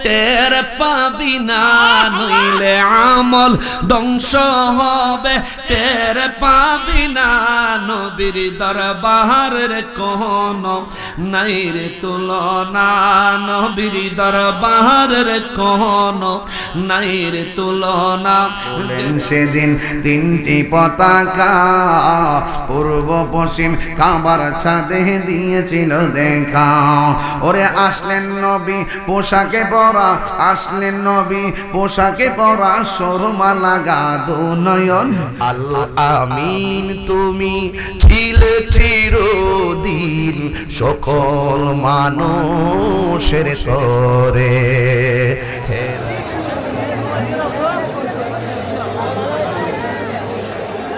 টের পাবি না, নইলে আমল ধ্বংস হবে, টের পাবি না। নবীর দরবারের কোনো নাই রে তুলনা, নবীর দরবারের কোনো নাই রে তুলনা। সেদিন তিনটি পতাকা পূর্ব পশ্চিম কাবার ছাদে দিয়েছিল দেখা। ওরে আসলেন নবী পোশাকে পরা, আসলেন নবী পোশাকে পরা, সুরমা লাগা দু নয়ন। আল্লাহ আমিন তুমি ছিলে চিরদিন সকল মানুষের তরে।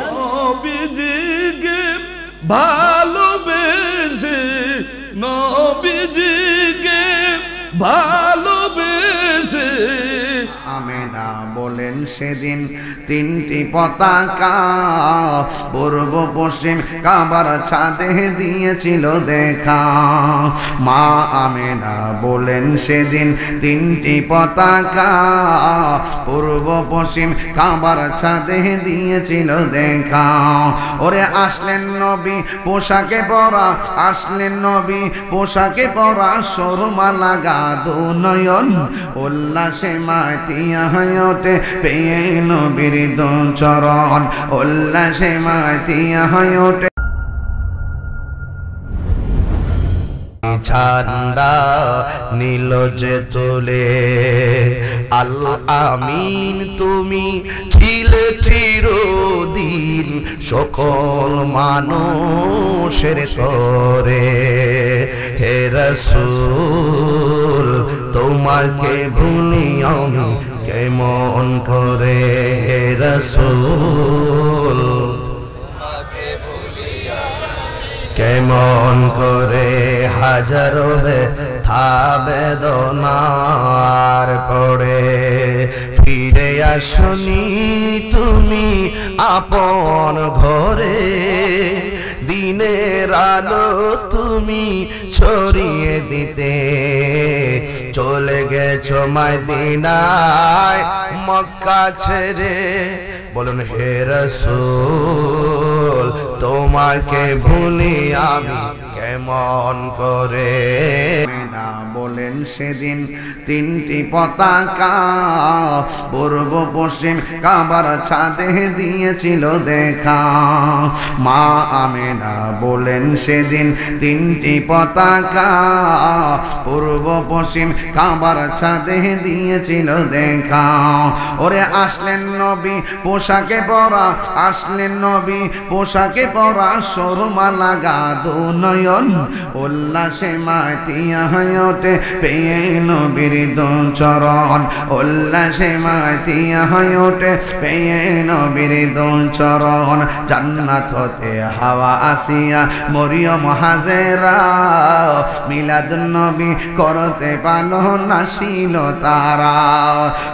নবীজিকে ভালোবেসে, নবীজিকে ভালোবেসে আমেনা বলেন সেদিন তিনটি পতাকা পূর্ব পশ্চিম কাবার ছাদে দিয়েছিল দেখা। মা আমেনা বলেন সেদিন তিনটি পতাকা পূর্ব পশ্চিম কাবার ছাদে দিয়েছিল দেখা। ওরে আসলেন নবী পোশাকে পরা, আসলেন নবী পোশাকে পরা, সুরমা লাগা দু নয়ন। উল্লাসে মাতিয়া ওঠে পেয়ে নবীর দু চরণ, উল্লাসে মাতিয়া ওঠে। ঝান্ডা নীল যে তোলে, আল্লাহ আমিন তুমি ছিলে চিরদিন সকল মানুষের তরে। হে রাসূল তোমাকে ভুলি আমি কেমন করে, হে রাসূল কেমন করে। হাজারো ব্যথা বেদনার পড়ে ফিরে আসনি তুমি আপন ঘরে। দিনের আলো তুমি ছড়িয়ে দিতে চলে গেছো মদিনায় মক্কা ছেড়ে। বলুন হে রাসূল তোমাকে ভুলি আমি কেমন করে। বলেন সেদিন তিনটি পতাকা পূর্ব পশ্চিম কাবার ছাদে দিয়েছিল দেখা। মা আমেনা বলেন সেদিন তিনটি পতাকা পূর্ব পশ্চিম কাবার ছাদে দিয়েছিল দেখা। ওরে আসলেন নবী পোশাকে পরা, আসলেন নবী পোশাকে পরা, সুরমা লাগা দু নয়ন। উল্লাসে মাতিয়া ওঠে পেয়ে নবীর দু চরণ, উল্লাসে মাতিয়া ওঠে পেয়ে নবীর দু চরণ। জান্নাত হতে হাওয়া আসিয়া মরিয়ম হাজেরা মিলাদুন নবী করতে পালো নাসিল তারা।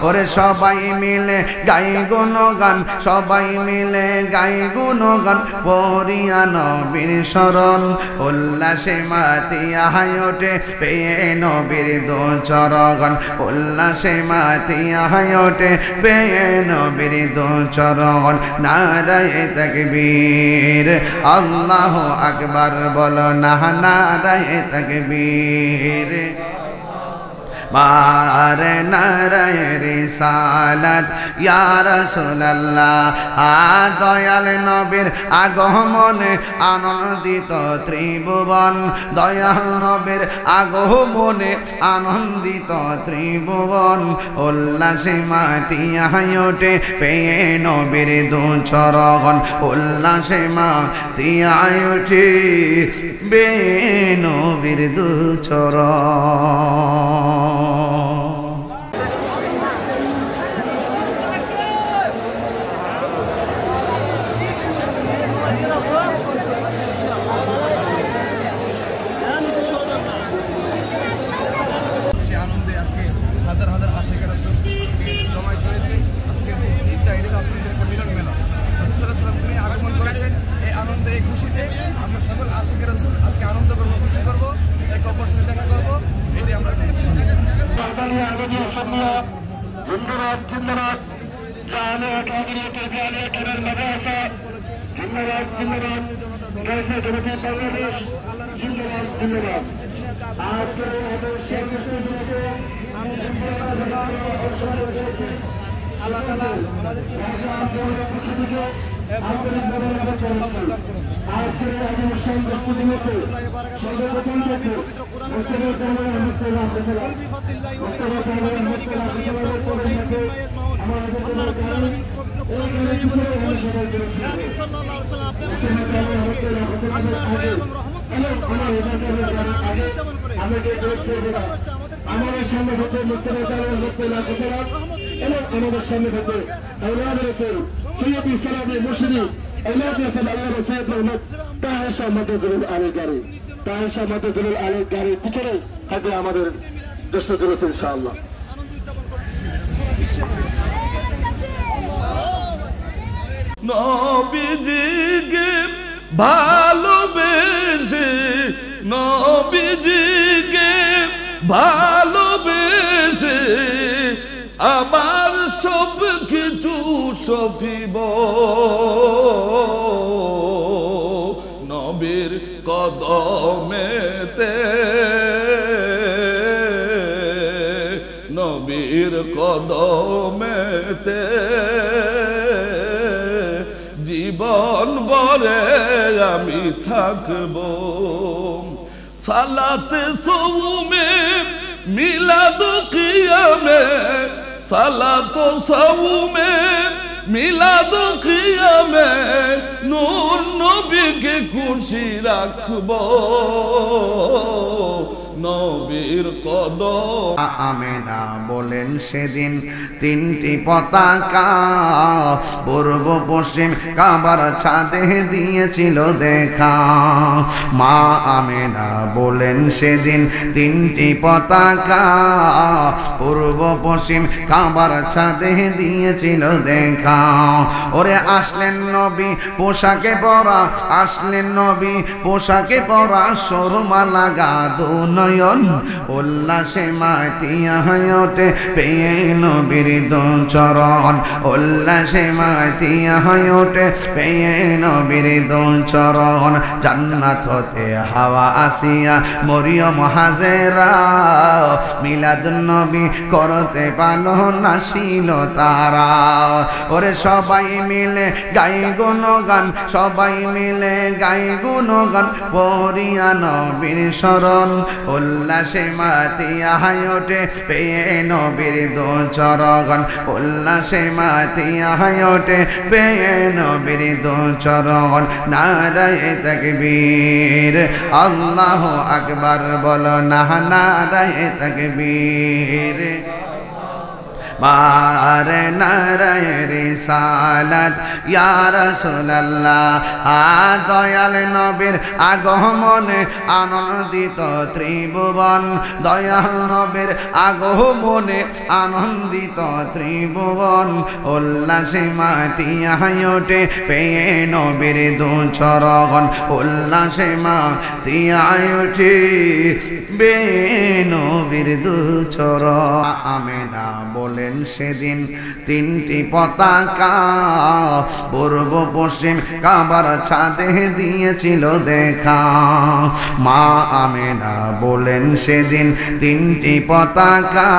ওরে সবাই মিলে গাই গুণগান, সবাই মিলে গাই গুণগান, পড়িয়া নবীর শরণ। উল্লাসে মাতিয়া ওঠে পেয়ে নবীর দু চরণ, উল্লাসে মাতিয়া ওঠে পেয়ে নবীর দু চরণ। নারায়ে তাকবীর আল্লাহু আকবার বলো না, নারায়ে তাকবীর। মারে নারায়ে রিসালাত ইয়া রাসূলুল্লাহ। দয়াল নবীর আগমনে আনন্দিত ত্রিভুবন, দয়াল নবীর আগমনে আনন্দিত ত্রিভুবন। উল্লাসে মাতিয়া ওঠে পেয়ে নবীর দু চরণ, উল্লাসে মাতিয়া ওঠে পেয়ে নবীর দু চরণ। আমরা সকল আশিকের রাসূল আজকে আনন্দ করবো, খুশি করবো, এক অপরের সাথে দেখা করবো, এটাই আমরা চাই। আহমদিয়া সুন্নিয়া জিন্দাবাদ জিন্দাবাদ জামিয়া কাদিরিয়া তুলসিয়া কেবল মাদ্রাসা জিন্দাবাদ জিন্দাবাদ গাইসা জমিয়ত বাংলাদেশ জিন্দাবাদ জিন্দাবাদ আজকে আমাদের সর্বশ্রেষ্ঠ দিবসে আল্লাহ তাআলা আমাদের আজকে আমাদের সর্বশ্রেষ্ঠ দিবসে সর্বপ্রথম আমাদের সামনে থেকে মুস্তাফা এবং আমাদের সামনে থেকে সৈয়দ ইসলামী মুর্শিদি আল্লাহ সৈয়দ মোহাম্মদ তাহের মাদ্রাজ আলী গাড়ি তাহের মাদ্রাজ আলী গাড়ির পিছনে থাকবে আমাদের জ্যেষ্ঠ জুলুস ইনশাআল্লাহ। নবীজিকে ভালোবেসে নবীজিকে ভালোবেসে আমার সব কিছু সফিব নবীর কদমেতে নবীর কদমেতে জীবন ভরে আমি থাকব সালাতে সৌমে মিলাদ কিয়ামে সালাত সৌমে মিলাদ কিয়ামে নূর নবীকে খুশি রাখব নবীর কদম। আমেনা বলেন সেদিন তিনটি পতাকা পূর্ব পশ্চিম কাবার ছাদে দিয়েছিল দেখা। মা আমেনা বলেন সেদিন তিনটি পতাকা পূর্ব পশ্চিম কাবার ছাদে দিয়েছিল দেখা। ওরে আসলেন নবী পোশাকে পরা আসলেন নবী পোশাকে পরা শোরমা লাগা নয়ন উল্লাসে মাতিয়া হয়টে পেয়ে নবীর দু চরণ উল্লাসে মাতিয়া হয়টে পেয়ে নবীর দু চরণ। জান্নাত হতে হাওয়া আসিয়া মরিয়ম হাজেরা মিলাদুন নবী করতে পালো নাসিল তারা। ওরে সবাই মিলে গাই গুণগান সবাই মিলে গাই গুণগান পড়িয়া নবীর শরণ উল্লাসে মাতিয়া হায়টে পেয়ে নবীর দু চরণ উল্লাসে মাতিয়া হায়টে পেয়ে নবীর দু চরণ। নারায়ে তাকবীর আল্লাহু আকবার বলো না নারায়ে তাকবীর। মারে নারায়ে রিসালাত ইয়া রাসূলুল্লাহ দয়াল নবীর আগমনে আনন্দিত ত্রিভুবন দয়াল নবীর আগমনে আনন্দিত ত্রিভুবন উল্লাসে মাতিয়া ওঠে পেয়ে নবীর দু চরণ উল্লাসে মাতিয়া ওঠে পেয়ে নবীর দু চরণ। আমেনা বলেন সেদিন তিনটি পতাকা পূর্ব পশ্চিম কাবার ছাদে দিয়েছিল দেখা। মা আমেনা বলেন সেদিন তিনটি পতাকা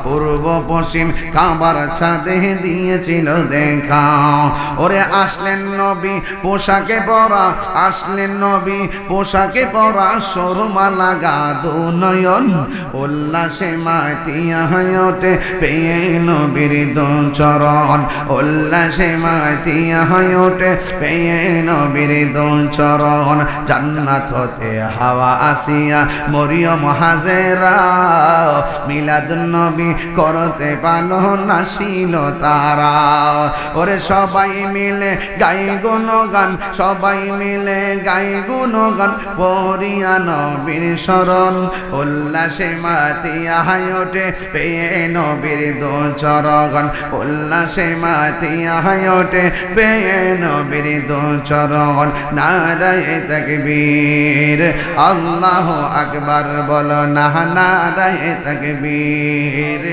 পূর্ব পশ্চিম কাবার ছাদে দিয়েছিল দেখা। ওরে আসলেন নবী পোশাকে পরা আসলেন নবী পোশাকে পরা শোরমা লাগা দু নয়ন উল্লাসে মাতিয়া ওঠে পেয়ে নবীর দু চরণ উল্লাসে মাতিয়া ওঠে পেয়ে নবীর দু চরণ। জান্নাত হতে হাওয়া আসিয়া মরিয়ম হাজেরা মিলাদুন নবী করতে পারলো না ছিল তারা। ওরে সবাই মিলে গাই গুণগান, সবাই মিলে গাই গুণগান, পড়িয়া নবীর শরণ, উল্লাসে মাতিয়া ওঠে পেয়ে নবীর দু চরণ, উল্লাসে মাতিয়া ওঠে পেয়ে নবীর দু চরণ। নারায়ে তাকবীর, আল্লাহু আকবার বলো না, নারায়ে তাকবীর।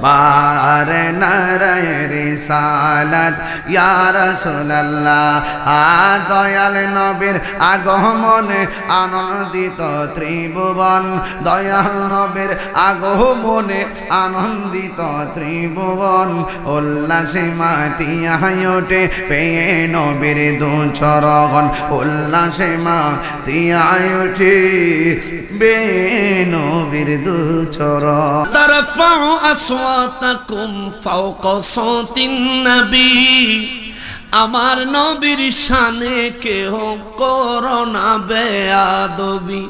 মারে নারায়ে রিসালাত ইয়া রাসূলুল্লাহ, দয়াল নবীর আগমনে আনন্দিত ত্রিভুবন, দয়াল নবীর আগমনে আনন্দিত ত্রিভুবন, উল্লাসে মাতিয়া ওঠে পেয়ে নবীর দু চরণ, উল্লাসে মাতিয়া ওঠে পেয়ে নবীর দু চরণ। তারফাউ আসওয়াতাকুম ফাওকা সাওতিন নবী, আমার নবীর শানে কেহ করোনা বেয়াদবি,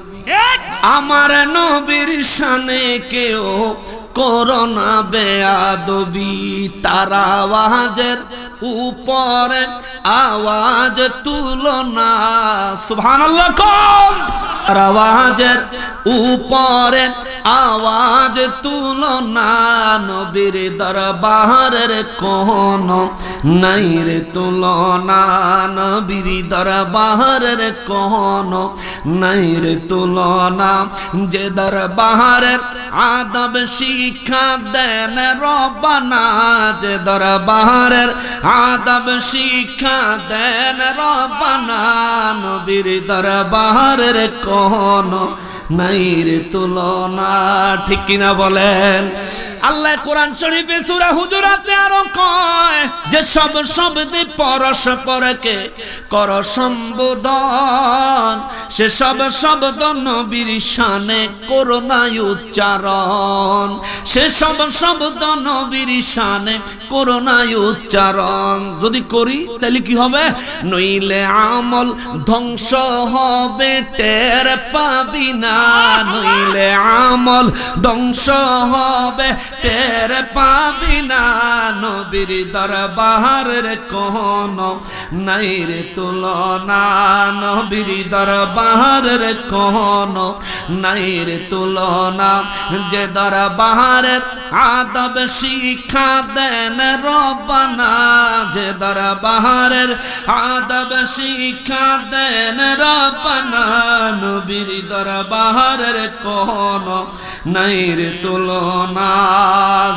আমার নবীর শানে কেহ করোনা বেয়াদবি। তার আওয়াজের উপরে আওয়াজ তুলনা, সুবহানাল্লাহ কম। আওয়াজের উপরে আওয়াজ তুলনা, নবীর দরবারের কোন নাই রে তুলনা, নবীর দরবারের কোন নাই রে তুলনা। যে দরবারের আদব শিক্ষা দেন রব্বানা, যে দরবারের আদব শিক্ষা দেন রব্বানা, নবীর দরবারের কোন নাই রে তুলনা। ঠিক কিনা বলেন? আল্লাহ কোরআন শরীফে সূরা হুজুরাতে আরো কয় যে সব শব্দে পরস্পরকে কর সম্বোধন, সে সব শব্দ নবীর শানে করোনা উচ্চারণ, সে সব শব্দ নবীর শানে করোনা উচ্চারণ। যদি করি তাহলে কি হবে? নইলে আমল ধ্বংস হবে টের পাবি না, নইলে আমল ধ্বংস হবে টের পাবি না। নবীর দরবারের কোন নাই রে তুলনা, নবীর দরবারের কোন নাই রে তুলনা। যে দরবারের আদব শিক্ষা দেন রব্বানা, যে দরবারের আদব শিক্ষা দেন রব্বানা, নবীর দরবারের কোন নাই রে তুলনা।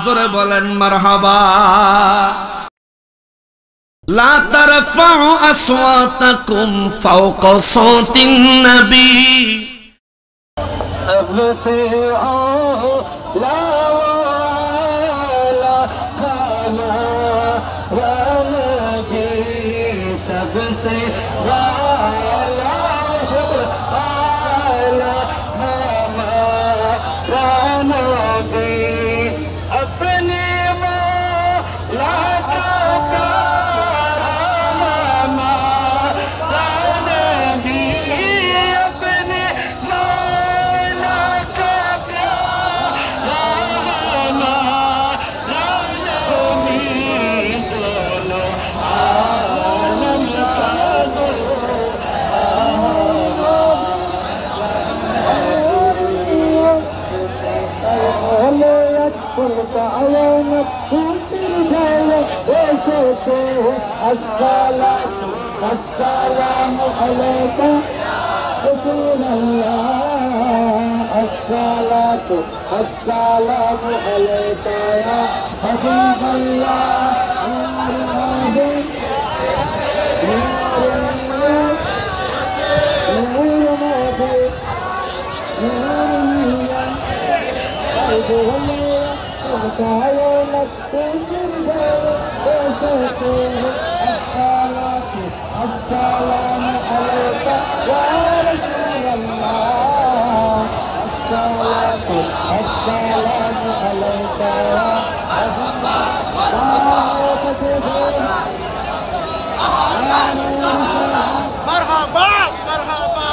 জোরে বলেন মারহাবা। লা তারফাউ আসওয়াতাকুম ফাওকা সাওতিন নবী, सबसे औला वाला हमारा नबी, सबसे वाला वाला हमारा नबी। अपने मौला का प्यारा हमारा नबी, अपने मौला का प्यारा हमारा नबी। दोनों आलम का السلام عليك رسول الله، الصلاة السلام عليك يا حبيب الله، السلام عليك يا رسول الله، الصلاة السلام عليك يا حبيب الله. مرحبا مرحبا.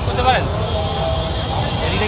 করতে পারেন এদিকে